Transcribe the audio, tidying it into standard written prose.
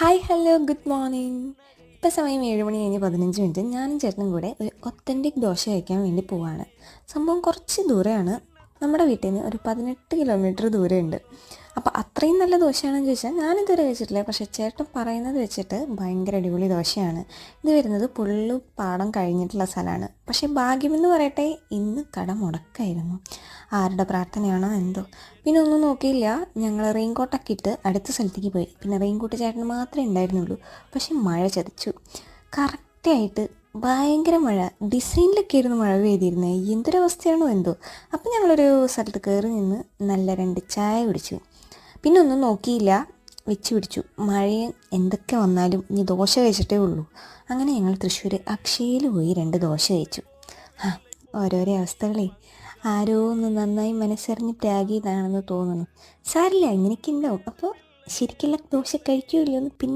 Hi hello good morning. ഇപ്പോൾ സമയം 7 മണി കഴിഞ്ഞ് 15 മിനിറ്റ്. ഞാനും ചേട്ടനും കൂടെ ഒരു ഒത്തൻറ്റിക് ദോശ കഴിക്കാൻ വേണ്ടി പോവാണ്. സംഭവം കുറച്ച് ദൂരെയാണ്. നമ്മുടെ വീട്ടിൽ നിന്ന് ഒരു 18 കിലോമീറ്റർ ദൂരമുണ്ട്. അപ്പോൾ അത്രയും നല്ല ദോശയാണെന്ന് ചോദിച്ചാൽ ഞാനിതുവരെ കഴിച്ചിട്ടില്ല. പക്ഷേ ചേട്ടൻ പറയുന്നത് വെച്ചിട്ട് ഭയങ്കര അടിപൊളി ദോശയാണ്. ഇത് വരുന്നത് പുള്ളു പാടം കഴിഞ്ഞിട്ടുള്ള സ്ഥലമാണ്. പക്ഷേ ഭാഗ്യമെന്ന് പറയട്ടെ, ഇന്ന് കട മുടക്കായിരുന്നു. ആരുടെ പ്രാർത്ഥനയാണോ എന്തോ. പിന്നെ ഒന്നും നോക്കിയില്ല, ഞങ്ങൾ റെയിൻകോട്ടൊക്കെ ഇട്ട് അടുത്ത സ്ഥലത്തേക്ക് പോയി. പിന്നെ റെയിൻകോട്ട് ചേട്ടന് മാത്രമേ ഉണ്ടായിരുന്നുള്ളൂ. പക്ഷെ മഴ ചതിച്ചു. കറക്റ്റായിട്ട് ഭയങ്കര മഴ, ഡിസൈനിലൊക്കെ ആയിരുന്നു മഴ പെയ്തിരുന്നത്. എന്തൊരവസ്ഥയാണോ എന്തോ. അപ്പം ഞങ്ങളൊരു സ്ഥലത്ത് കയറി നിന്ന് നല്ല 2 ചായ കുടിച്ചു. പിന്നെ ഒന്നും നോക്കിയില്ല, വെച്ച് പിടിച്ചു. മഴയും എന്തൊക്കെ വന്നാലും ഇനി ദോശ കഴിച്ചിട്ടേ ഉള്ളൂ. അങ്ങനെ ഞങ്ങൾ തൃശ്ശൂർ അക്ഷയയിൽ പോയി 2 ദോശ കഴിച്ചു. ഓരോരോ അവസ്ഥകളെ. ആരോ ഒന്ന് നന്നായി മനസ്സറിഞ്ഞ് പ്രാഗിയതാണെന്ന് തോന്നുന്നു. സാരില്ല, ഇങ്ങനെയൊക്കെ ഉണ്ടാവും. അപ്പോൾ ശരിക്കുള്ള ദോശ കഴിക്കുമല്ലോ എന്ന് പിന്നെ